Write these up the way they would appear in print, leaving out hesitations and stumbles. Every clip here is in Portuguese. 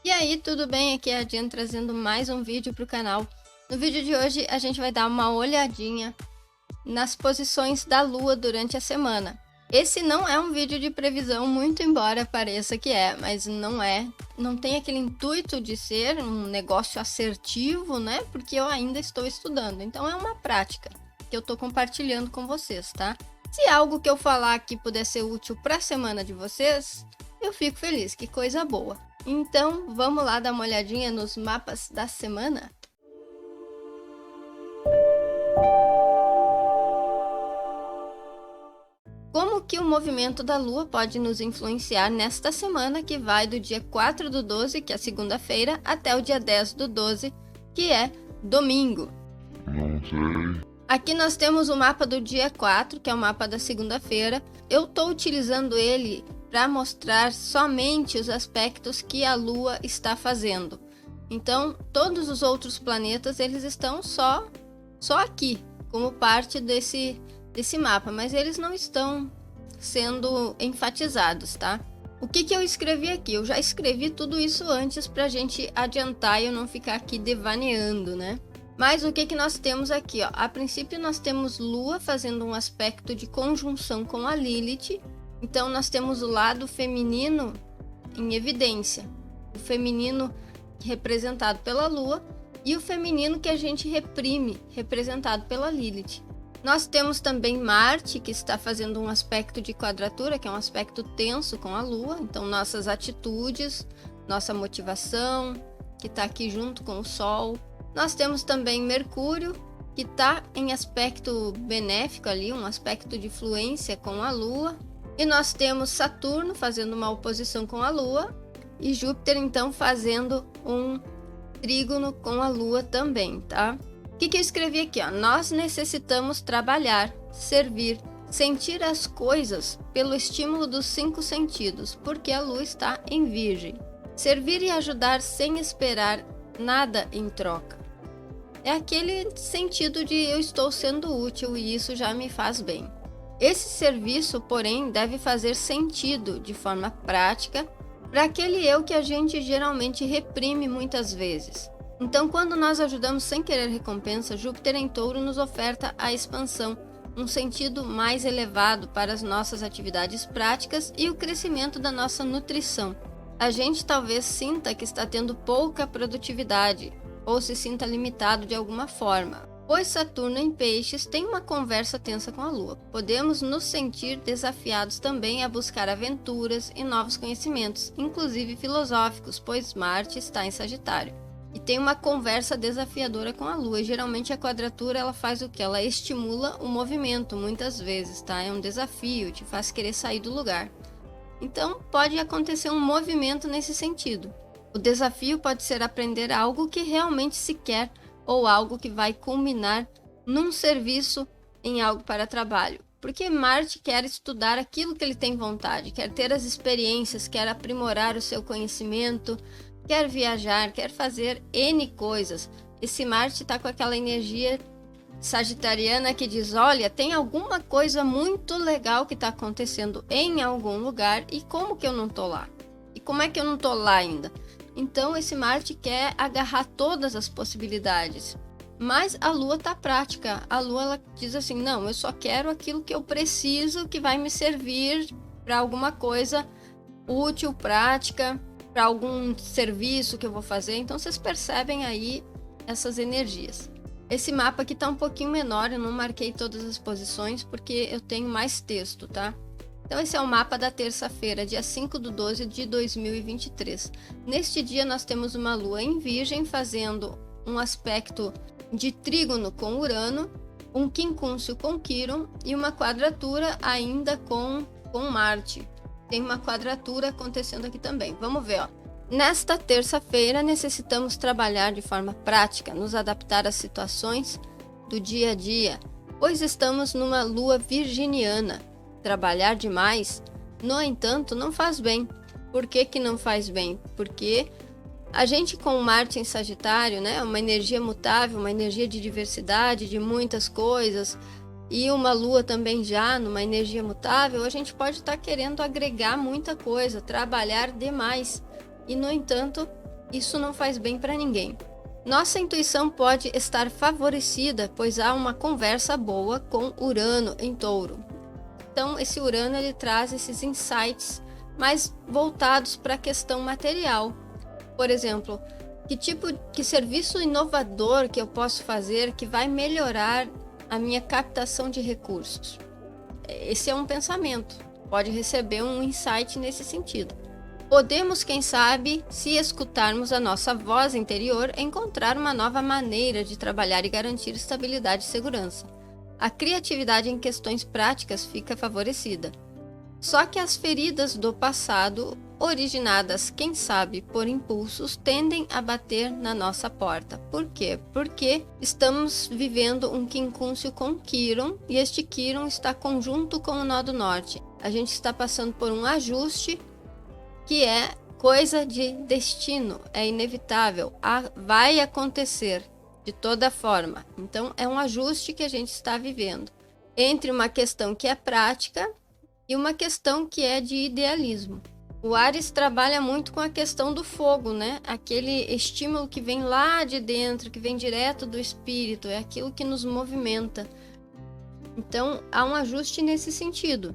E aí, tudo bem? Aqui é a Diana trazendo mais um vídeo para o canal. No vídeo de hoje a gente vai dar uma olhadinha nas posições da Lua durante a semana. Esse não é um vídeo de previsão, muito embora pareça que é, mas não é. Não tem aquele intuito de ser um negócio assertivo, né? Porque eu ainda estou estudando, então é uma prática que eu estou compartilhando com vocês, tá? Se algo que eu falar aqui puder ser útil para a semana de vocês, eu fico feliz, que coisa boa. Então, vamos lá dar uma olhadinha nos mapas da semana? Como que o movimento da Lua pode nos influenciar nesta semana, que vai do dia 4/12, que é segunda-feira, até o dia 10/12, que é domingo? Não sei. Aqui nós temos o mapa do dia 4, que é o mapa da segunda-feira. Eu estou utilizando ele para mostrar somente os aspectos que a Lua está fazendo. Então, todos os outros planetas, eles estão só aqui, como parte desse mapa, mas eles não estão sendo enfatizados, tá? O que eu escrevi aqui? Eu já escrevi tudo isso antes para a gente adiantar e eu não ficar aqui devaneando, né? Mas o que nós temos aqui, ó? A princípio nós temos Lua fazendo um aspecto de conjunção com a Lilith. Então nós temos o lado feminino em evidência. O feminino representado pela Lua e o feminino que a gente reprime, representado pela Lilith. Nós temos também Marte, que está fazendo um aspecto de quadratura, que é um aspecto tenso com a Lua. Então nossas atitudes, nossa motivação, que está aqui junto com o Sol. Nós temos também Mercúrio, que está em aspecto benéfico ali, um aspecto de fluência com a Lua. E nós temos Saturno fazendo uma oposição com a Lua e Júpiter, então, fazendo um trígono com a Lua também, tá? O que eu escrevi aqui, ó? Nós necessitamos trabalhar, servir, sentir as coisas pelo estímulo dos 5 sentidos, porque a Lua está em Virgem. Servir e ajudar sem esperar nada em troca. É aquele sentido de eu estou sendo útil e isso já me faz bem. Esse serviço, porém, deve fazer sentido de forma prática para aquele eu que a gente geralmente reprime muitas vezes. Então, quando nós ajudamos sem querer recompensa, Júpiter em Touro nos oferta a expansão, um sentido mais elevado para as nossas atividades práticas e o crescimento da nossa nutrição. A gente talvez sinta que está tendo pouca produtividade ou se sinta limitado de alguma forma. Pois Saturno em Peixes tem uma conversa tensa com a Lua. Podemos nos sentir desafiados também a buscar aventuras e novos conhecimentos, inclusive filosóficos, pois Marte está em Sagitário. E tem uma conversa desafiadora com a Lua. E geralmente a quadratura ela faz o que? Ela estimula o movimento muitas vezes, tá? É um desafio, te faz querer sair do lugar. Então pode acontecer um movimento nesse sentido. O desafio pode ser aprender algo que realmente se quer ou algo que vai culminar num serviço em algo para trabalho. Porque Marte quer estudar aquilo que ele tem vontade, quer ter as experiências, quer aprimorar o seu conhecimento, quer viajar, quer fazer N coisas. Esse Marte está com aquela energia sagitariana que diz, olha, tem alguma coisa muito legal que está acontecendo em algum lugar e como que eu não tô lá? E como é que eu não tô lá ainda? Então esse Marte quer agarrar todas as possibilidades, mas a Lua tá prática. A Lua ela diz assim, não, eu só quero aquilo que eu preciso, que vai me servir para alguma coisa útil, prática, para algum serviço que eu vou fazer. Então vocês percebem aí essas energias. Esse mapa aqui tá um pouquinho menor, eu não marquei todas as posições porque eu tenho mais texto, tá? Então esse é o mapa da terça-feira, dia 5/12 de 2023. Neste dia nós temos uma Lua em Virgem fazendo um aspecto de trígono com Urano, um quincúncio com Quirón e uma quadratura ainda com Marte. Tem uma quadratura acontecendo aqui também. Vamos ver, ó. Nesta terça-feira necessitamos trabalhar de forma prática, nos adaptar às situações do dia a dia, pois estamos numa Lua virginiana. Trabalhar demais, no entanto, não faz bem. Por que não faz bem? Porque a gente com Marte em Sagitário, né, uma energia mutável, uma energia de diversidade, de muitas coisas, e uma Lua também já numa energia mutável, a gente pode estar querendo agregar muita coisa, trabalhar demais. E, no entanto, Isso não faz bem para ninguém. Nossa intuição pode estar favorecida, pois há uma conversa boa com Urano em Touro. Então, esse Urano ele traz esses insights mais voltados para a questão material. Por exemplo, que serviço inovador que eu posso fazer que vai melhorar a minha captação de recursos? Esse é um pensamento. Pode receber um insight nesse sentido. Podemos, quem sabe, se escutarmos a nossa voz interior, encontrar uma nova maneira de trabalhar e garantir estabilidade e segurança. A criatividade em questões práticas fica favorecida. Só que as feridas do passado, originadas, quem sabe, por impulsos, tendem a bater na nossa porta. Por quê? Porque estamos vivendo um quincúncio com Quiron e este Quiron está conjunto com o nó do norte. A gente está passando por um ajuste que é coisa de destino, é inevitável, vai acontecer de toda forma. Então, é um ajuste que a gente está vivendo entre uma questão que é prática e uma questão que é de idealismo. O Áries trabalha muito com a questão do fogo, né? Aquele estímulo que vem lá de dentro, que vem direto do espírito, é aquilo que nos movimenta. Então, há um ajuste nesse sentido,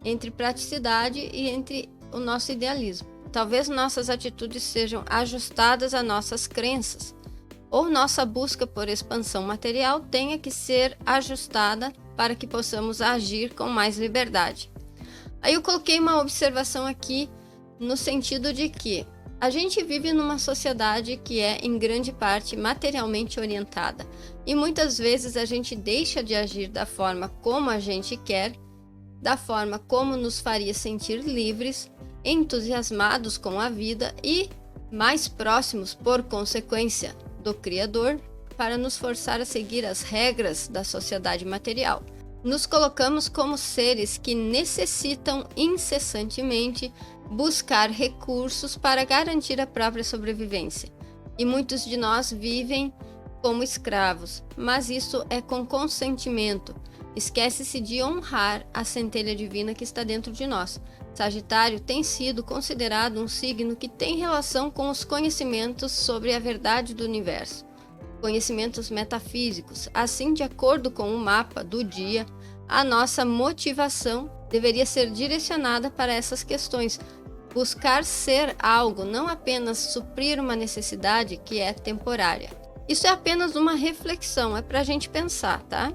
entre praticidade e entre o nosso idealismo. Talvez nossas atitudes sejam ajustadas a nossas crenças, ou nossa busca por expansão material tenha que ser ajustada para que possamos agir com mais liberdade. Aí eu coloquei uma observação aqui no sentido de que a gente vive numa sociedade que é em grande parte materialmente orientada e muitas vezes a gente deixa de agir da forma como a gente quer, da forma como nos faria sentir livres, entusiasmados com a vida e mais próximos, por consequência, do Criador, para nos forçar a seguir as regras da sociedade material. Nos colocamos como seres que necessitam incessantemente buscar recursos para garantir a própria sobrevivência. E muitos de nós vivem como escravos, mas isso é com consentimento. Esquece-se de honrar a centelha divina que está dentro de nós. Sagitário tem sido considerado um signo que tem relação com os conhecimentos sobre a verdade do universo, conhecimentos metafísicos. Assim, de acordo com o mapa do dia, a nossa motivação deveria ser direcionada para essas questões. Buscar ser algo, não apenas suprir uma necessidade que é temporária. Isso é apenas uma reflexão, é para a gente pensar, tá?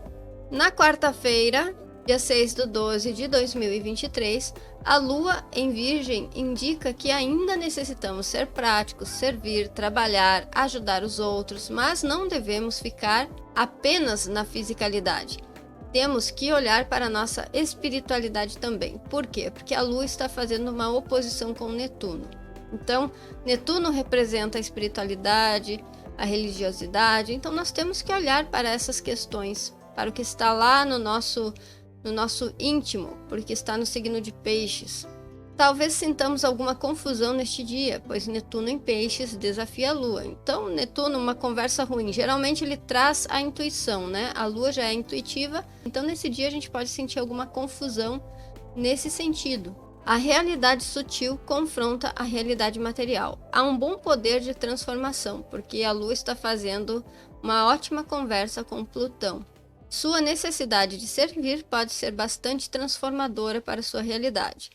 Na quarta-feira, dia 6/12 de 2023, a Lua em Virgem indica que ainda necessitamos ser práticos, servir, trabalhar, ajudar os outros, mas não devemos ficar apenas na fisicalidade. Temos que olhar para a nossa espiritualidade também. Por quê? Porque a Lua está fazendo uma oposição com Netuno. Então, Netuno representa a espiritualidade, a religiosidade, então nós temos que olhar para essas questões, para o que está lá no nosso íntimo, porque está no signo de Peixes. Talvez sintamos alguma confusão neste dia, pois Netuno em Peixes desafia a Lua. Então, Netuno, uma conversa ruim, geralmente ele traz a intuição, né? A Lua já é intuitiva, então nesse dia a gente pode sentir alguma confusão nesse sentido. A realidade sutil confronta a realidade material. Há um bom poder de transformação, porque a Lua está fazendo uma ótima conversa com Plutão. Sua necessidade de servir pode ser bastante transformadora para sua realidade,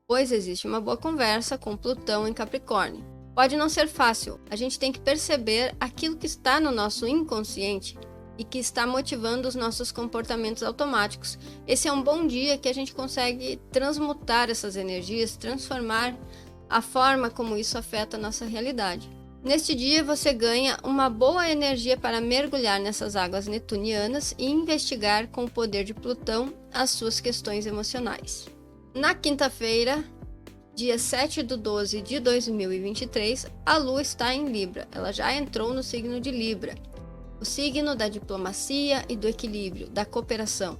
pois existe uma boa conversa com Plutão em Capricórnio. Pode não ser fácil, a gente tem que perceber aquilo que está no nosso inconsciente e que está motivando os nossos comportamentos automáticos. Esse é um bom dia que a gente consegue transmutar essas energias, transformar a forma como isso afeta a nossa realidade. Neste dia você ganha uma boa energia para mergulhar nessas águas netunianas e investigar com o poder de Plutão as suas questões emocionais. Na quinta-feira, dia 7/12 de 2023, a Lua está em Libra. Ela já entrou no signo de Libra, o signo da diplomacia e do equilíbrio, da cooperação.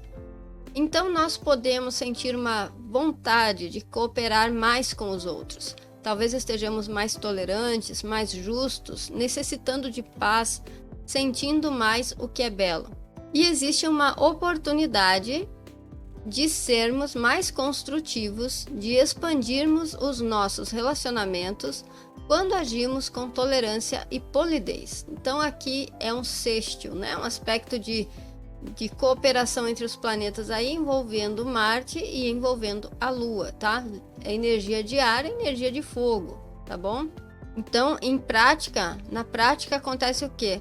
Então nós podemos sentir uma vontade de cooperar mais com os outros. Talvez estejamos mais tolerantes, mais justos, necessitando de paz, sentindo mais o que é belo. E existe uma oportunidade de sermos mais construtivos, de expandirmos os nossos relacionamentos quando agimos com tolerância e polidez. Então aqui é um sextil, né? Um aspecto de cooperação entre os planetas aí, envolvendo Marte e envolvendo a Lua, tá? É energia de ar e energia de fogo, tá bom? Então, na prática acontece o quê?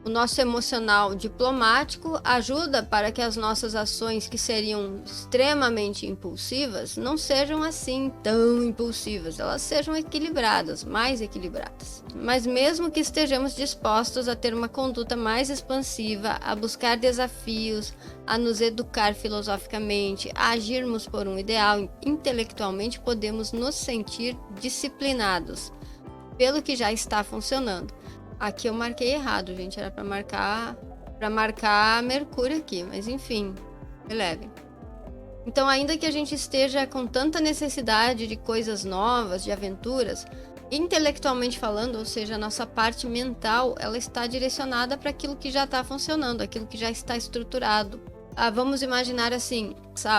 O nosso emocional diplomático ajuda para que as nossas ações, que seriam extremamente impulsivas, não sejam assim tão impulsivas, elas sejam equilibradas, mais equilibradas. Mas mesmo que estejamos dispostos a ter uma conduta mais expansiva, a buscar desafios, a nos educar filosoficamente, a agirmos por um ideal, intelectualmente podemos nos sentir disciplinados pelo que já está funcionando. Aqui eu marquei errado, gente. Era para marcar Mercúrio aqui, mas enfim, relevem. Então, ainda que a gente esteja com tanta necessidade de coisas novas, de aventuras, intelectualmente falando, ou seja, a nossa parte mental, ela está direcionada para aquilo que já está funcionando, aquilo que já está estruturado. Vamos imaginar assim,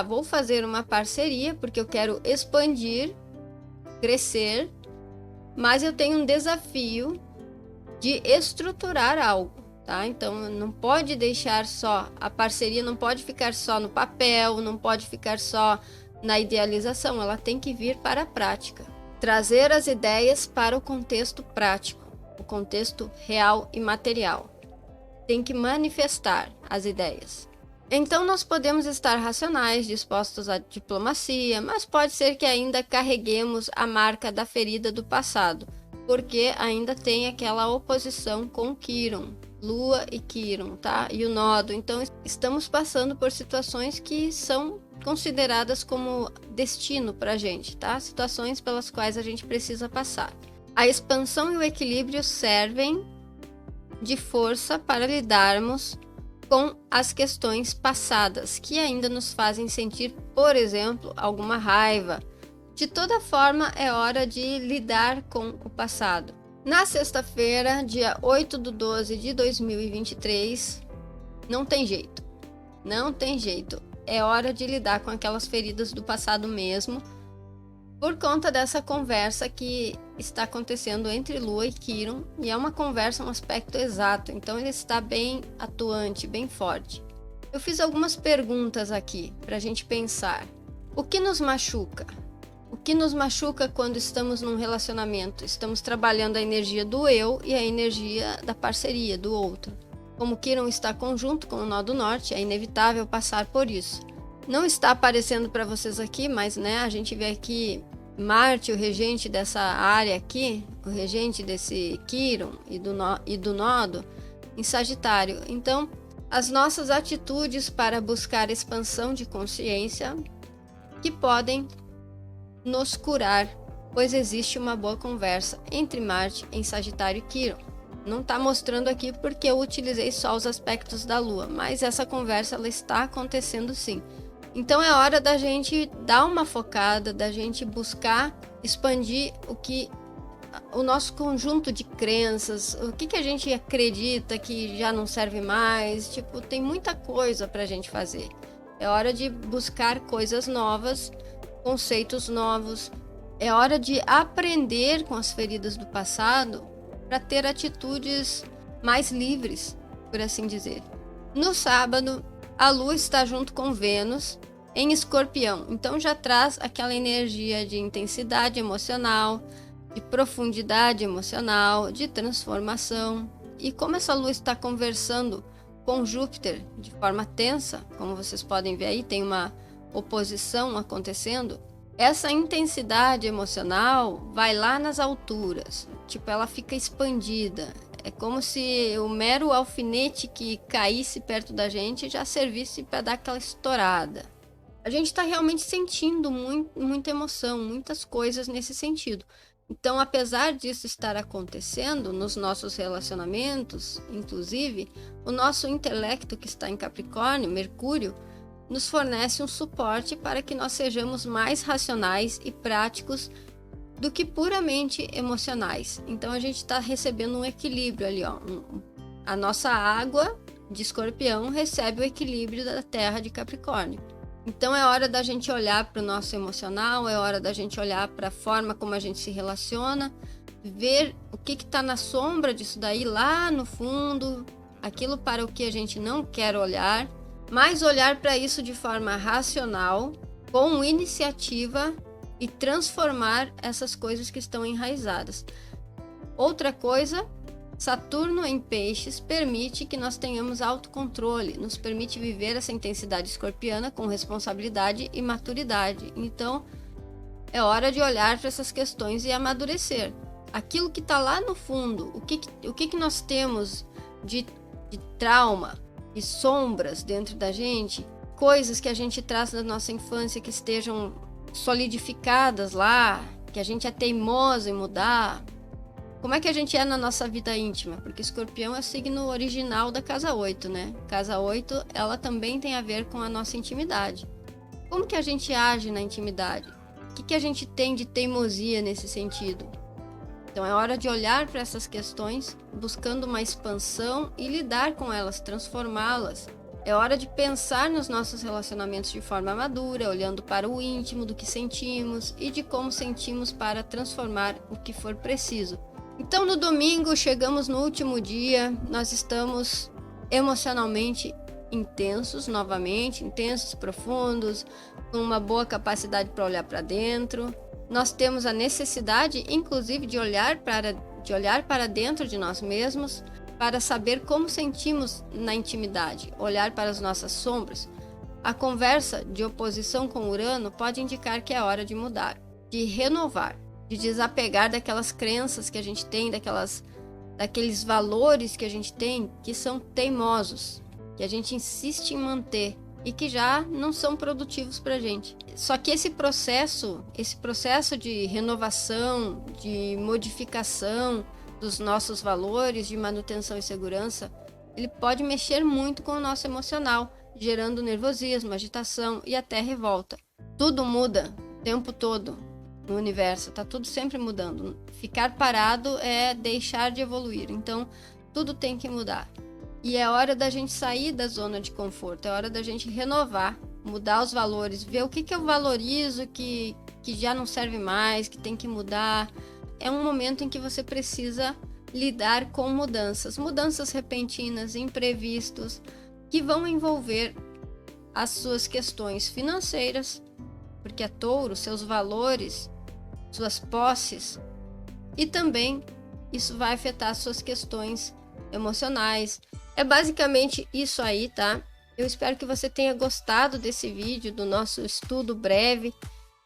vou fazer uma parceria porque eu quero expandir, crescer, mas eu tenho um desafio de estruturar algo, tá? Então não pode deixar só, a parceria não pode ficar só no papel, não pode ficar só na idealização, ela tem que vir para a prática. Trazer as ideias para o contexto prático, o contexto real e material. Tem que manifestar as ideias. Então nós podemos estar racionais, dispostos à diplomacia, mas pode ser que ainda carreguemos a marca da ferida do passado, porque ainda tem aquela oposição com Quiron, Lua e Quiron, tá? E o nodo. Então, estamos passando por situações que são consideradas como destino pra gente, tá? Situações pelas quais a gente precisa passar. A expansão e o equilíbrio servem de força para lidarmos com as questões passadas, que ainda nos fazem sentir, por exemplo, alguma raiva. De toda forma, é hora de lidar com o passado. Na sexta-feira, dia 8/12 de 2023, não tem jeito. Não tem jeito. É hora de lidar com aquelas feridas do passado mesmo, por conta dessa conversa que está acontecendo entre Lua e Quiron, e é uma conversa, um aspecto exato, então ele está bem atuante, bem forte. Eu fiz algumas perguntas aqui para a gente pensar. O que nos machuca? O que nos machuca quando estamos num relacionamento? Estamos trabalhando a energia do eu e a energia da parceria, do outro. Como Quiron está conjunto com o nó do norte, é inevitável passar por isso. Não está aparecendo para vocês aqui, mas a gente vê aqui Marte, o regente dessa área aqui, o regente desse Quiron e do nodo, em Sagitário. Então, as nossas atitudes para buscar expansão de consciência que podem nos curar, pois existe uma boa conversa entre Marte em Sagitário e Quiron. Não está mostrando aqui porque eu utilizei só os aspectos da Lua, mas essa conversa ela está acontecendo sim. Então é hora da gente dar uma focada, da gente buscar expandir o nosso conjunto de crenças, o que a gente acredita que já não serve mais, tem muita coisa para a gente fazer. É hora de buscar coisas novas, conceitos novos. É hora de aprender com as feridas do passado para ter atitudes mais livres, por assim dizer. No sábado, a Lua está junto com Vênus em Escorpião, então já traz aquela energia de intensidade emocional, de profundidade emocional, de transformação. E como essa Lua está conversando com Júpiter de forma tensa, como vocês podem ver aí, tem uma oposição acontecendo, essa intensidade emocional vai lá nas alturas, ela fica expandida. É como se o mero alfinete que caísse perto da gente já servisse para dar aquela estourada. A gente está realmente sentindo muita emoção, muitas coisas nesse sentido. Então, apesar disso estar acontecendo nos nossos relacionamentos, inclusive, o nosso intelecto que está em Capricórnio, Mercúrio, nos fornece um suporte para que nós sejamos mais racionais e práticos do que puramente emocionais. Então a gente está recebendo um equilíbrio ali, ó. A nossa água de Escorpião recebe o equilíbrio da Terra de Capricórnio. Então é hora da gente olhar para o nosso emocional, é hora da gente olhar para a forma como a gente se relaciona, ver o que está na sombra disso daí, lá no fundo, aquilo para o que a gente não quer olhar, mas olhar para isso de forma racional, com iniciativa e transformar essas coisas que estão enraizadas. Outra coisa, Saturno em Peixes permite que nós tenhamos autocontrole, nos permite viver essa intensidade escorpiana com responsabilidade e maturidade. Então, é hora de olhar para essas questões e amadurecer. Aquilo que está lá no fundo, o que nós temos de trauma e sombras dentro da gente, coisas que a gente traz da nossa infância que estejam solidificadas lá, que a gente é teimoso em mudar. Como é que a gente é na nossa vida íntima? Porque Escorpião é o signo original da casa 8, né? Casa 8, ela também tem a ver com a nossa intimidade. Como que a gente age na intimidade? O que a gente tem de teimosia nesse sentido? Então é hora de olhar para essas questões, buscando uma expansão e lidar com elas, transformá-las. É hora de pensar nos nossos relacionamentos de forma madura, olhando para o íntimo do que sentimos e de como sentimos para transformar o que for preciso. Então no domingo chegamos no último dia, nós estamos emocionalmente intensos novamente, intensos, profundos, com uma boa capacidade para olhar para dentro. Nós temos a necessidade, inclusive, de olhar para dentro de nós mesmos, para saber como sentimos na intimidade, olhar para as nossas sombras. A conversa de oposição com Urano pode indicar que é hora de mudar, de renovar, de desapegar daquelas crenças que a gente tem, daqueles valores que a gente tem que são teimosos, que a gente insiste em manter e que já não são produtivos para a gente. Só que esse processo de renovação, de modificação dos nossos valores, de manutenção e segurança, ele pode mexer muito com o nosso emocional, gerando nervosismo, agitação e até revolta. Tudo muda o tempo todo no universo, tá tudo sempre mudando. Ficar parado é deixar de evoluir, então tudo tem que mudar. E é hora da gente sair da zona de conforto, é hora da gente renovar, mudar os valores, ver o que eu valorizo, que já não serve mais, que tem que mudar. É um momento em que você precisa lidar com mudanças repentinas, imprevistos, que vão envolver as suas questões financeiras, porque é Touro, seus valores, suas posses, e também isso vai afetar suas questões emocionais. É basicamente isso aí, tá? Eu espero que você tenha gostado desse vídeo, do nosso estudo breve.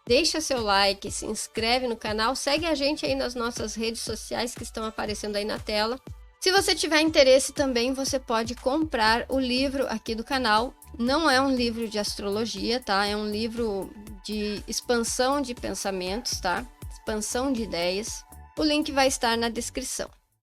Deixa seu like, se inscreve no canal, segue a gente aí nas nossas redes sociais que estão aparecendo aí na tela. Se você tiver interesse também, você pode comprar o livro aqui do canal. Não é um livro de astrologia, tá? É um livro de expansão de pensamentos, tá? Expansão de ideias. O link vai estar na descrição.